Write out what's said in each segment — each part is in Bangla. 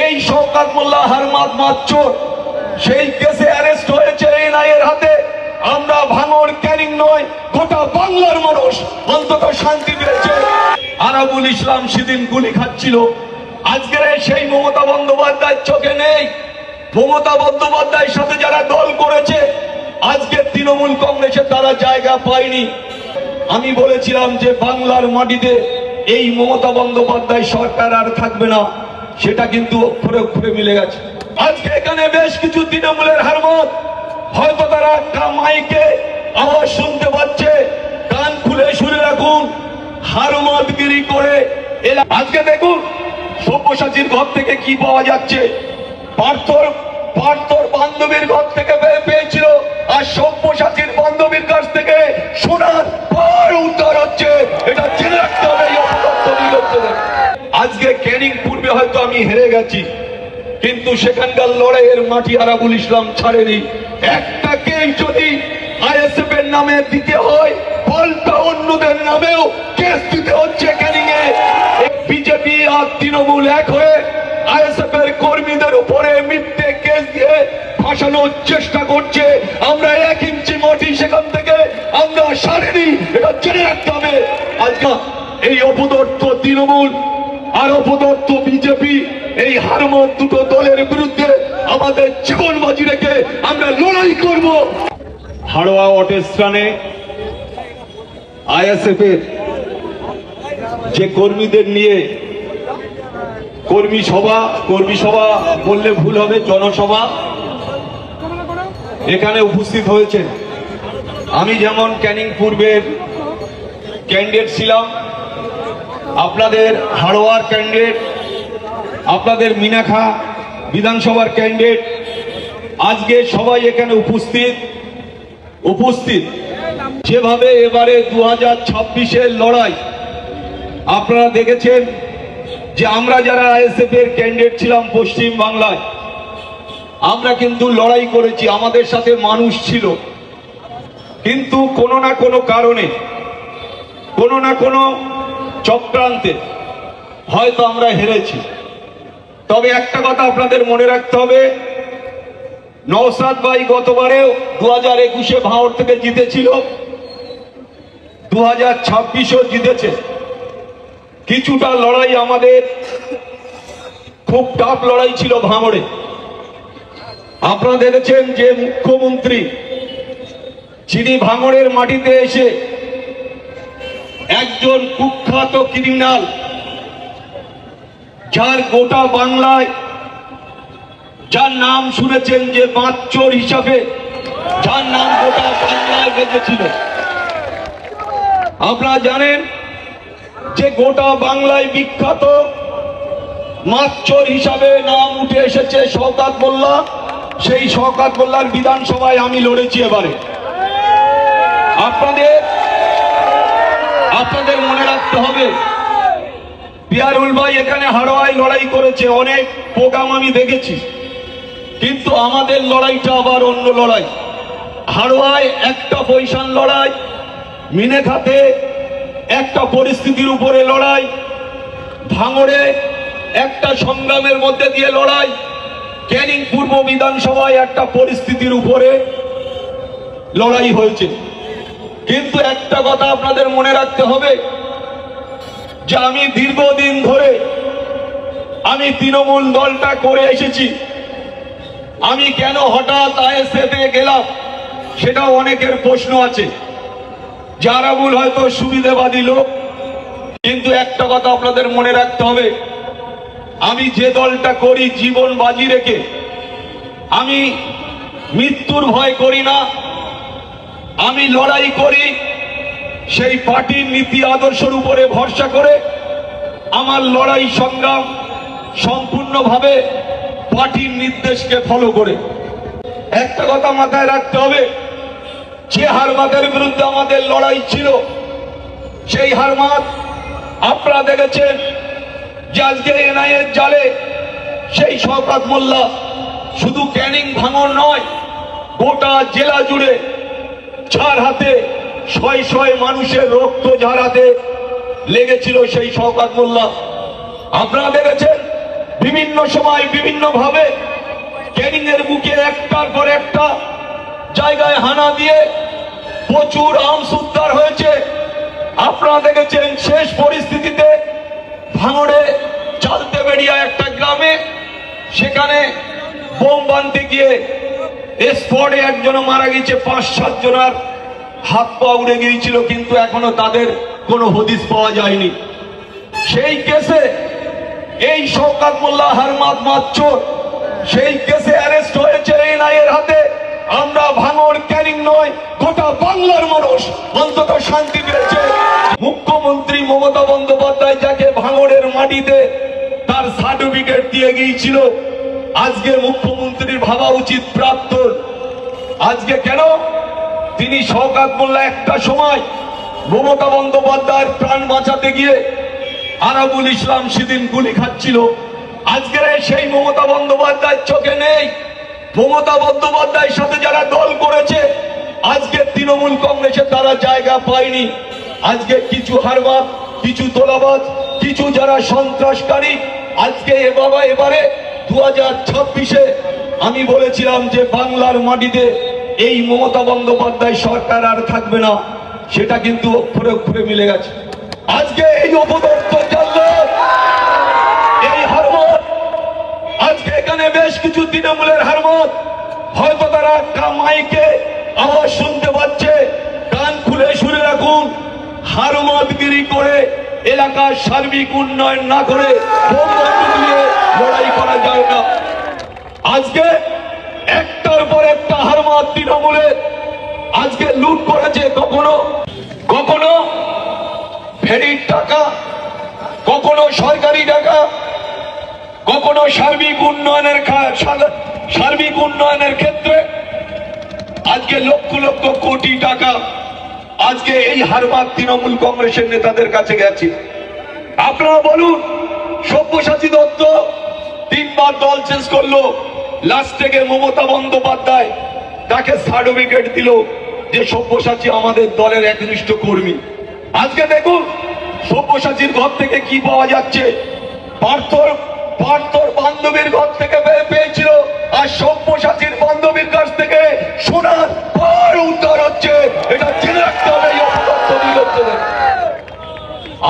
এই শওকত মোল্লা হারমাদ মাচ্চর সেই কেসে অ্যারেস্ট হয়েছে এনআইএ এর হাতে। আমরা ভাঙড় ক্যানিং নয়, গোটা বাংলার মানুষ অন্তত শান্তি পেয়েছে। আরাবুল ইসলাম সেদিন গুলি খাচ্ছিল, আজকের সেই মমতা বন্দ্যোপাধ্যায়ের চোখে নেই। মমতা বন্দ্যোপাধ্যায়ের সাথে যারা দল করেছে আজকে তৃণমূল কংগ্রেসে তারা জায়গা পায়নি। আমি বলেছিলাম যে বাংলার মাটিতে এই মমতা বন্দ্যোপাধ্যায় সরকার আর থাকবে না, সেটা কিন্তু অক্ষরে অক্ষরে মিলে গেছে। আজকে এখানে বেশ কিছু তৃণমূলের হারমত হয়তো তারা মাইকে আওয়াজ শুনতে পাচ্ছে, কান খুলে শুনে রাখুন, হারমতগিরি করে আজকে দেখুন সব্যসাচীর ঘর থেকে কি পাওয়া যাচ্ছে। পার্থর বান্ধবীর ঘর থেকে পেয়েছিল, আর সব্যসাচীর বান্ধবীর কাছ থেকে সোনার পার উদ্ধার হচ্ছে। এটা জেনে রাখতে হবে। আজকে ক্যানিং পূর্বে হয়তো আমি হেরে গেছি, কিন্তু সেখানকার লড়াইয়ের মাটি আরাবুল ইসলাম ছাড়েনি। একটাকে যদি আইএসএফ এর নামে দিতে হয়, পাল্টা অন্যদের নামেও কেস দিতে হচ্ছে ক্যানিং এ। বিজেপি আর তৃণমূল এক হয়ে আইএসএফ এর কর্মীদের উপরে মিথ্যে কেস দিয়ে ফাঁসানোর চেষ্টা করছে। আমরা 1 ইঞ্চি মাটি সেখান থেকে আমরা সারিনি, এটা জেনে রাখতে হবে। আজকে এই অপদর্থ তৃণমূল আর অপদর্থ বিজেপি, এই হারমত দুটো দলের বিরুদ্ধে আমাদের জীবন বাজি রেখে আমরা লড়াই করব। হাড়োয়া অটেস্টানে আইএসএফ এর যে কর্মীদের নিয়ে কর্মী সভা বললে ভুল হবে, জনসভা এখানে উপস্থিত হয়েছেন। আমি যেমন ক্যানিং পূর্বের ক্যান্ডিডেট ছিলাম, আপনাদের হাড়োয়ার ক্যান্ডিডেট, আপনাদের মিনাখা বিধানসভার ক্যান্ডিডেট, আজকে সবাই এখানে উপস্থিত। যেভাবে এবারে 2026-এর লড়াই আপনারা দেখেছেন যে আমরা যারা আইএসএফ এর ক্যান্ডিডেট ছিলাম পশ্চিম বাংলায়, আমরা কিন্তু লড়াই করেছি, আমাদের সাথে মানুষ ছিল, কিন্তু কোনো না কোনো কারণে, কোনো না কোনো চক্রান্তে হয়তো আমরা হেরেছি। তবে একটা কথা আপনাদের মনে রাখতে হবে, নওশাদ ভাই গতবারেও 2021-এ ভাঙড় থেকে জিতেছিল, 2026-ও জিতেছে। কিছুটা লড়াই আমাদের খুব টাফ লড়াই ছিল ভাঙড়ে। আপনারা দেখেছেন যে মুখ্যমন্ত্রী যিনি ভাঙড়ের মাটিতে এসে একজন কুখ্যাত ক্রিমিনাল, যার গোটা বাংলায় যার নাম শুনেছেন যে মাচ্চর হিসাবে, যার নাম গোটা বাংলায় বেঁচেছিল। আপনারা জানেন যে গোটা বাংলায় বিখ্যাত মাচ্চর হিসাবে নাম উঠে এসেছে শওকত মোল্লা। সেই শওকত মোল্লার বিধানসভায় আমি লড়েছি এবারে। আপনাদের মনে রাখতে হবে, পিয়ারুল ভাই এখানে হাড়োয়ায় লড়াই করেছে, অনেক প্রোগ্রাম আমি দেখেছি, কিন্তু আমাদের লড়াইটা আবার অন্য লড়াই। হাড়োয়ায় একটা পয়সান লড়াই, মিনেখাতে একটা পরিস্থিতির উপরে লড়াই, ভাঙড়ে একটা সংগ্রামের মধ্যে দিয়ে লড়াই, ক্যানিং পূর্ব বিধানসভায় একটা পরিস্থিতির উপরে লড়াই হয়েছে। কিন্তু একটা কথা আপনাদের মনে রাখতে হবে যে আমি দীর্ঘদিন ধরে আমি তৃণমূল দলটা করে এসেছি। আমি কেন হঠাৎ আইএসএফ এ গেলাম সেটাও অনেকের প্রশ্ন আছে। আরাবুল হয়তো সুবিধাবাদী লোক, কিন্তু একটা কথা আপনাদের মনে রাখতে হবে, আমি যে দলটা করি জীবন বাজি রেখে, আমি মৃত্যুর ভয় করি না, আমি লড়াই করি সেই পার্টির নীতি আদর্শের উপরে ভরসা করে। আমার লড়াই সংগ্রাম সম্পূর্ণভাবে পার্টির নির্দেশকে ফলো করে। একটা কথা মাথায় রাখতে হবে, যে হারমাদের বিরুদ্ধে আমাদের লড়াই ছিল, সেই হারমাদ আপনারা দেখেছেন যে আজকে এনআইএর জালে সেই শওকত মোল্লা শুধু ক্যানিং ভাঙড় নয়, গোটা জেলা জুড়ে যার হাতে শয়ে শয়ে মানুষের রক্ত যার হাতে লেগেছিল সেই শওকত মোল্লা। আপনারা দেখেছেন বিভিন্ন সময় বিভিন্ন ভাবে ক্যানিং এর বুকে একটার পর একটা জায়গায় হানা দিয়ে প্রচুর আর্মস উদ্ধার হয়েছে। আপনারা দেখেছেন শেষ পরিস্থিতিতে ভাঙড়ে চালতে বেরিয়া একটা গ্রামে সেখানে বোম বানতে গিয়ে স্পটে একজন মারা গেছে, 5-7 জনের হাত পা উড়ে গিয়েছিল, কিন্তু এখনো তাদের কোনো হদিস পাওয়া যায়নি। সেই কেসে এই শওকত মোল্লা হারমাদ মাচ্চর সেই কেসে অ্যারেস্ট হয়েছে এনআইএ এর হাতে। আমরা ভাঙড় ক্যানিং নয়, গোটা বাংলার মানুষ অন্তত শান্তি পেয়েছে। মুখ্যমন্ত্রী মমতা বন্দ্যোপাধ্যায় যাকে ভাঙড়ের মাটিতে তার সার্টিফিকেট দিয়ে গিয়েছিল, আজকে মুখ্যমন্ত্রীর ভাবা উচিত প্রাক্তন আজকে কেন তিনি শওকত মোল্লা একটা সময় মমতা বন্দ্যোপাধ্যায়ের প্রাণ বাঁচাতে গিয়ে আরাবুল ইসলাম সেদিন গুলি খাচ্ছিল, আজকের সেই মমতা বন্দ্যোপাধ্যায়ের চোখে নেই। মমতা বন্দ্যোপাধ্যায়ের সাথে যারা দল করেছে আজকে তৃণমূল কংগ্রেসে তারা জায়গা পায়নি। আজকে কিছু হারবাদ, কিছু তোলাবাজ, কিছু যারা সন্ত্রাসকারী আজকে এবারে 2026-এ আমি বলেছিলাম যে বাংলার মাটিতে এই মমতা বন্দ্যোপাধ্যায় সরকার আর থাকবে না, সেটা কিন্তু অক্ষরে অক্ষরে মিলে গেছে। আজকে এই অপদস্থ জাল্লাদ, এই হারমাদ, আজকে এখানে বেশ কিছু তৃণমূলের হারমাদ, হয়তো তারা মাইকে আওয়াজ শুনতে পাচ্ছে, কান খুলে শুনে রাখুন। হারমাদগিরি করে এলাকার সার্বিক উন্নয়ন না করে বোম বন্দুক নিয়ে লড়াই করা যায় না। আজকে একটার পর একটা হারমাদ তৃণমূলে আজকে লুট করেছে, কখনো কখনো ফেরির টাকা, কখনো সরকারি টাকা, কখনো সার্বিক উন্নয়নের ক্ষেত্রে আজকে লক্ষ লক্ষ কোটি টাকা আজকে এই হারমাদ তৃণমূল কংগ্রেসের নেতাদের কাছে গেছে। আপনারা বলুন, সব্যসাচী দত্ত 3বার দল চেঞ্জ করলো, লাস্ট থেকে মমতা বন্দ্যোপাধ্যায় তাকে সার্টিফিকেট দিল যে সব্যসাচী আমাদের দলের একনিষ্ঠ কর্মী। আজকে দেখুন সব্যসাচীর ঘর থেকে কি পাওয়া যাচ্ছে, পার্থর বান্ধবীর ঘর থেকে পেয়েছিল, আর সব্যসাচীর বান্ধবীর কাছ থেকে সোনার পাহাড় উদ্ধার হচ্ছে। এটা জেনে রাখতে হবে এই অপদস্থ বিরোধীদের।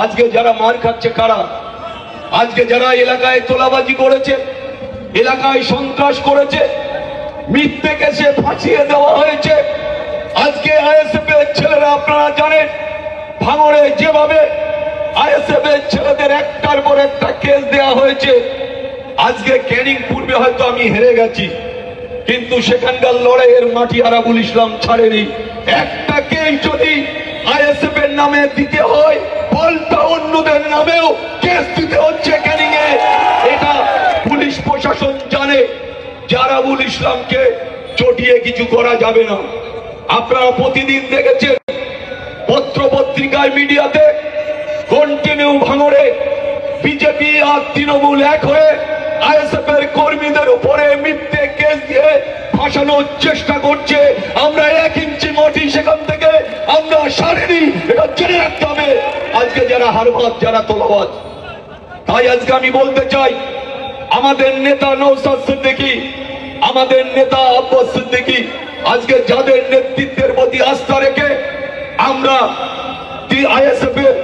আজকে যারা মার খাচ্ছে কারা? আজকে যারা এলাকায় তোলাবাজি করেছে, এলাকায় সন্ত্রাস করেছে, মিথ্যে কেসে ফাঁসিয়ে দেওয়া হয়েছে। আজকে আইএসএফ এর ছেলেরা, আপনারা জানেন ভাঙড়ে যেভাবে আইএসএফ এর ছেলেদের একটার পর একটা কেস দেওয়া হয়েছে। আজকে ক্যানিং পূর্বে হয়তো আমি হেরে গেছি, কিন্তু সেখানকার লড়াইয়ের মাটি আরাবুল ইসলাম ছাড়েনি। একটা কেস যদি আইএসএফ এর নামে দিতে হয়, পাল্টা অন্যদের নামেও কেস দিতে হচ্ছে ক্যানিং এ। এটা পুলিশ প্রশাসন জানে যে আরাবুল ইসলামকে চটিয়ে কিছু করা যাবে না। আপনারা প্রতিদিন দেখেছেন পত্র পত্রিকায়, মিডিয়াতে কন্টিনিউ ভাঙড়ে বিজেপি আর তৃণমূল এক হয়ে আইএসএফ এর কর্মীদের উপরে মিথ্যে কেস দিয়ে ফাঁসানোর চেষ্টা করছে। আমরা 1 ইঞ্চি মাটি সেখান থেকে আমরা সারিনি, এটা জেনে রাখতে হবে। আজকে যারা হারবাদ, যারা তোলাবাজ, তাই আজকে আমি বলতে চাই, আমাদের নেতা নওশাদ সিদ্দিকী, আমাদের নেতা আব্বাস সিদ্দিকী, আজকে যাদের নেতৃত্বের প্রতি আস্থা রেখে আমরা আইএসএফ এর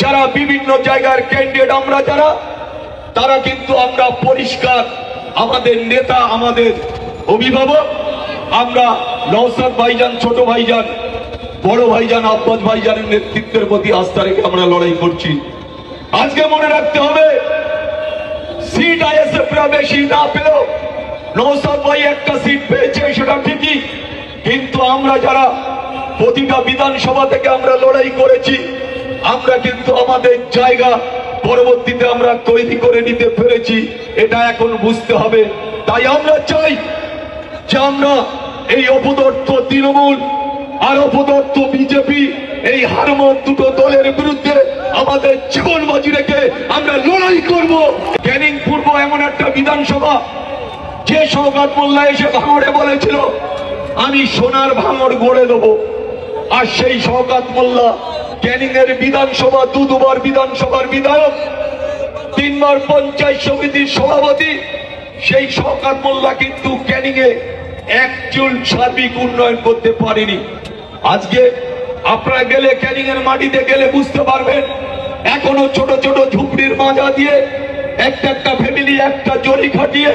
যারা বিভিন্ন জায়গার ক্যান্ডিডেট আমরা যারা, তারা কিন্তু আমরা পরিষ্কার, আমাদের নেতা, আমাদের অভিভাবক, আমরা নওশাদ ভাইজান, ছোট ভাইজান, বড় ভাইজান আব্বাস ভাইজানের নেতৃত্বের প্রতি আস্থা রেখে আমরা লড়াই করছি। আজকে মনে রাখতে হবে, সিট আইএসএফরা বেশি না পেলেও নওশাদ ভাই একটা সিট পেয়েছে, সেটা ঠিকই, কিন্তু আমরা যারা প্রতিটা বিধানসভা থেকে আমরা লড়াই করেছি, আমরা কিন্তু আমাদের জায়গা পরবর্তীতে আমরা তৈরি করে নিতে পেরেছি, এটা এখন বুঝতে হবে। তাই আমরা চাই যে আমরা এই অপদার্থ তৃণমূল আর অপদার্থ বিজেপি, এই হারমাদ দুটো দলের বিরুদ্ধে আমাদের জীবন বাজি রেখে আমরা লড়াই করব। ক্যানিং পূর্ব এমন একটা বিধানসভা, যে শওকত মোল্লা এসে ভাঙড়ে বলেছিল আমি সোনার ভাঙড় গড়ে দেবো, আর সেই শওকত মোল্লা ক্যানিং এর বিধানসভা দুবার বিধানসভার বিধায়ক, তিনবার পঞ্চায়েত সমিতির সভাপতি, সেই শওকত মোল্লা কিন্তু ক্যানিং এ এক চুল সার্বিক উন্নয়ন করতে পারেনি। আজকে আপনারা গেলে ক্যানিং এর মাটিতে গেলে বুঝতে পারবেন, এখনো ছোট ছোট ঝুপড়ির মাজা দিয়ে একটা একটা ফ্যামিলি একটা জরি খাটিয়ে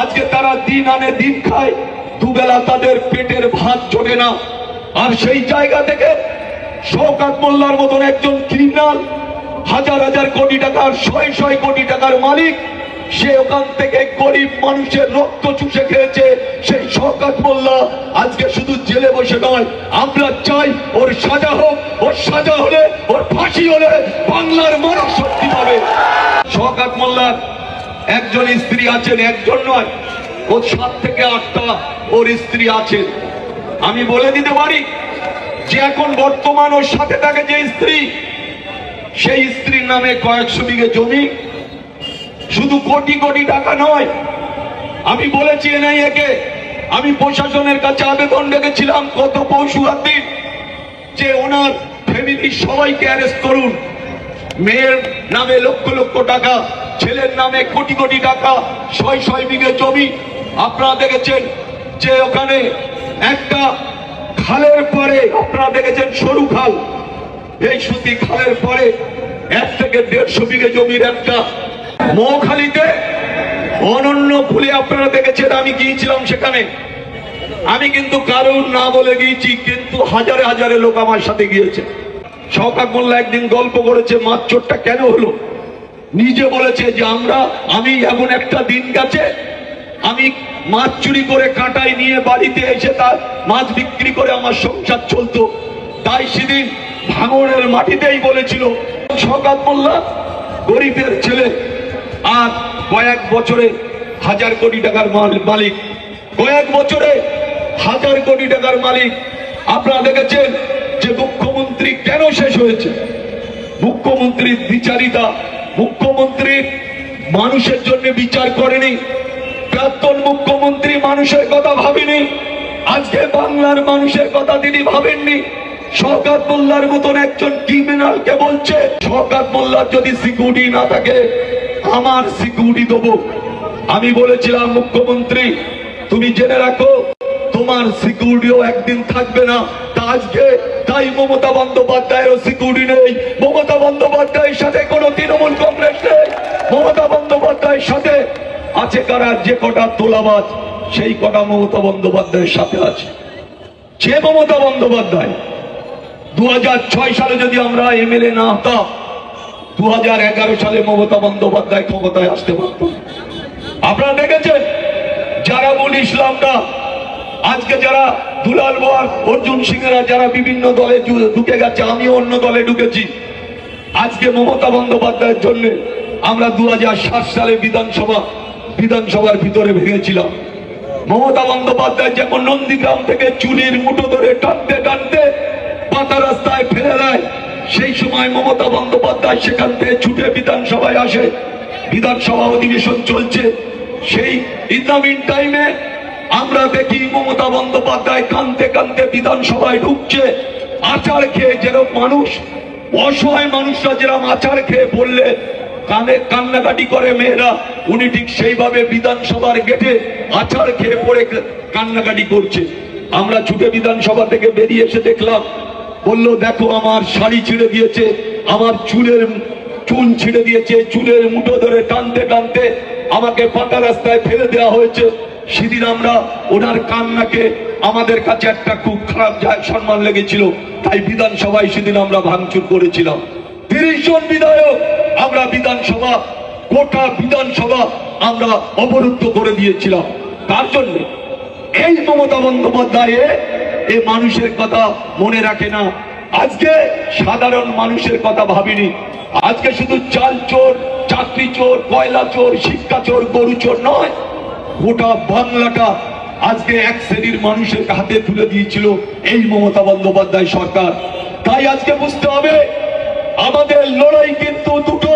আজকে তারা দিন আনে দিন খায়, দুবেলা তাদের পেটের ভাত জোটে না। আর সেই জায়গা থেকে শওকত মোল্লার মতন একজন ক্রিমিনাল, হাজার হাজার কোটি টাকার, শয় শয় কোটি টাকার মালিক, সে ওখান থেকে গরিব মানুষের রক্ত চুষে খেয়েছে। সেই শওকত মোল্লা আজকে শুধু জেলে বসে নয়, আমরা চাই ওর সাজা হোক। ওর সাজা হলে, ওর ফাঁসি হলে বাংলার মানুষ শক্তি পাবে। শওকত মোল্লার একজন স্ত্রী আছেন, একজন নয়, ওর 7 থেকে 8টা ওর স্ত্রী আছেন। আমি বলে দিতে পারি যে এখন বর্তমান ওর সাথে থাকে যে স্ত্রী, সেই স্ত্রীর নামে কয়েকশো বিঘে জমি, শুধু কোটি কোটি টাকা নয়। আমি বলেছি এনআইএকে, আমি প্রশাসনের কাছে আবেদন রেখেছিলাম গত পরশুর দিন যে ওনার ফ্যামিলির সবাইকে অ্যারেস্ট করুন। মেয়ের নামে লক্ষ লক্ষ টাকা, ছেলের নামে কোটি কোটি টাকা, শয় শয় বিঘে জমি। আপনারা দেখেছেন যে ওখানে একটা খালের পরে, আপনারা দেখেছেন সরু খাল, এই সুতি খালের পরে 1 থেকে 150 বিঘে জমির একটা মৌখালীতে অনন্য ফুলে আপনারা দেখেছেন। আমি গিয়েছিলাম সেখানে, আমি কিন্তু কারণ না বলে গিয়েছি, কিন্তু হাজারে হাজারে লোক আমার সাথে গিয়েছে। শওকত মোল্লা একদিন গল্প করেছে মাছ চোরটা কেন হলো, নিজে বলেছে যে আমি এমন একটা দিন গেছে, আমি মাছ চুরি করে কাঁটায় নিয়ে বাড়িতে এসে তার মাছ বিক্রি করে আমার সংসার চলতো, তাই সেদিন ভাঙনের মাটিতেই বলেছিল। শওকত মোল্লা গরিবের ছেলে, আর কয়েক বছরে 1000 কোটি টাকার মালিক, কয়েক বছরে 1000 কোটি টাকার মালিক। আপনারা দেখেছেন যে মুখ্যমন্ত্রী কেন শেষ হয়েছে, মুখ্যমন্ত্রীর বিচারিতা, মুখ্যমন্ত্রী মানুষের জন্য বিচার করেনি, প্রাক্তন মুখ্যমন্ত্রী মানুষের কথা ভাবেনি, আজকে বাংলার মানুষের কথা তিনি ভাবেননি। শওকত মোল্লার মতন একজন ক্রিমিনালকে বলছে শওকত মোল্লার যদি সিকিউরিটি না থাকে আমার সিকিউরিটি দেবো। আমি বলেছিলাম মুখ্যমন্ত্রী তুমি জেনে রাখো তোমার সিকিউরিটিও একদিন থাকবে না। তা আজকে তাই মমতা বন্দ্যোপাধ্যায়েরও সিকিউরিটি নেই। মমতা বন্দ্যোপাধ্যায়ের সাথে কোনো তৃণমূল কংগ্রেস নেই। মমতা বন্দ্যোপাধ্যায়ের সাথে আছে কারা, যে কটা তোলাবাজ সেই কটা মমতা বন্দ্যোপাধ্যায়ের সাথে আছে। যে মমতা বন্দ্যোপাধ্যায় 2006 সালে যদি আমরা এমএলএ না হতাম, 2011 সালে মমতা বন্দ্যোপাধ্যায় ক্ষমতায় আসতে পারত। আপনারা দেখেছেন জারাবুল ইসলামরা, আজকে যারা দুলাল বর, অর্জুন সিংরা যারা বিভিন্ন দলে ঢুকে গেছে, আমিও অন্য দলে ঢুকেছি। আজকে মমতা বন্দ্যোপাধ্যায়ের জন্য আমরা 2007 সালে বিধানসভার ভিতরে ভেঙেছিলাম। মমতা বন্দ্যোপাধ্যায় যখন নন্দীগ্রাম থেকে চুলের মুঠো ধরে টানতে টানতে পাতা রাস্তায় ফেলে দেয়, সেই সময় মমতা বন্দ্যোপাধ্যায় সেখান থেকে ছুটে বিধানসভায় আসে। বিধানসভা অধিবেশন চলছে, সেই ইনমিন টাইমে আমরা দেখি মমতা বন্দ্যোপাধ্যায় কাঁদতে কাঁদতে বিধানসভায় ঢুকছে। আচার খেয়ে যেরকম মানুষ, অসহায় মানুষরা যেরকম আচার খেয়ে পড়লে কান্নাকাটি করে মেয়েরা, উনি ঠিক সেইভাবে বিধানসভার গেটে আচার খেয়ে পড়ে কান্নাকাটি করছে। আমরা ছুটে বিধানসভা থেকে বেরিয়ে এসে দেখলাম, বললো দেখো আমার শাড়ি ছিঁড়ে দিয়েছে, আমার চুল ছিঁড়ে দিয়েছে, চুলের মুঠো ধরে টানতে টানতে আমাকে পাকা রাস্তায় ফেলে দেওয়া হয়েছে। সেদিন আমরা ওনার কান্নাকে আমাদের কাছে একটা খুব খারাপ সম্মান লেগেছিল, তাই বিধানসভায় সেদিন আমরা ভাঙচুর করেছিলাম। 30 জন বিধায়ক আমরা বিধানসভা, গোটা বিধানসভা আমরা অবরুদ্ধ করে দিয়েছিলাম। তার জন্য এই মমতা বন্দ্যোপাধ্যায় এই মানুষের কথা মনে রাখে না। আজকে সাধারণ মানুষের কথা ভাবিনি। আজকে শুধু চাল চোর, চাকরি চোর, কয়লা চোর, শিক্ষা চোর, গরু চোর নয়, গোটা বাংলাটা আজকে এক শ্রেণীর মানুষের হাতে তুলে দিয়েছিল এই মমতা বন্দ্যোপাধ্যায় সরকার। তাই আজকে বুঝতে হবে আমাদের লড়াই কিন্তু দুটো।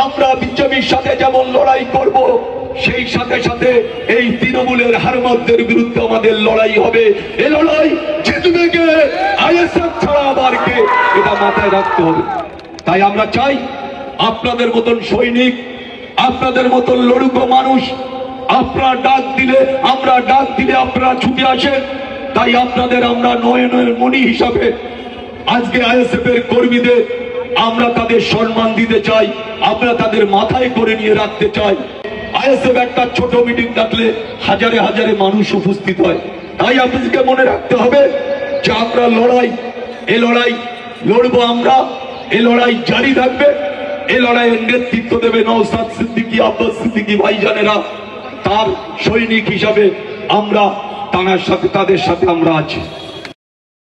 আমরা বিজেপির সাথে যেমন লড়াই করব, সেই সাথে সাথে এই তৃণমূলের হারমাদদের বিরুদ্ধে আমাদের লড়াই হবে। এই লড়াই জিতবে কে, আইএসএফ ছাড়া আবার কে, এটা মাথায় রাখতে হবে। তাই আমরা চাই আপনাদের মতন সৈনিক, আপনাদের মতন লড়ুকো মানুষ, আপনারা ডাক দিলে আপনারা ছুটে আসেন। তাই আপনাদের আমরা নয়নের মণি হিসাবে আজকে আইএসএফ এর কর্মীদের আমরা তাদের সম্মান দিতে চাই, আমরা তাদের মাথায় করে নিয়ে রাখতে চাই। আইএসএফ একটা ছোট মিটিং ডাকলে হাজারে হাজারে মানুষ উপস্থিত হয়। তাই আপনাদেরকে মনে রাখতে হবে যে আমরা এই লড়াই লড়বো, আমরা এই লড়াই জারি থাকবে। এই লড়াইয়ের নেতৃত্ব দেবে নওশাদ সিদ্দিকী, আব্বাস সিদ্দিকী ভাইজানেরা। তার সৈনিক হিসাবে আমরা তাদের সাথে আমরা আছি।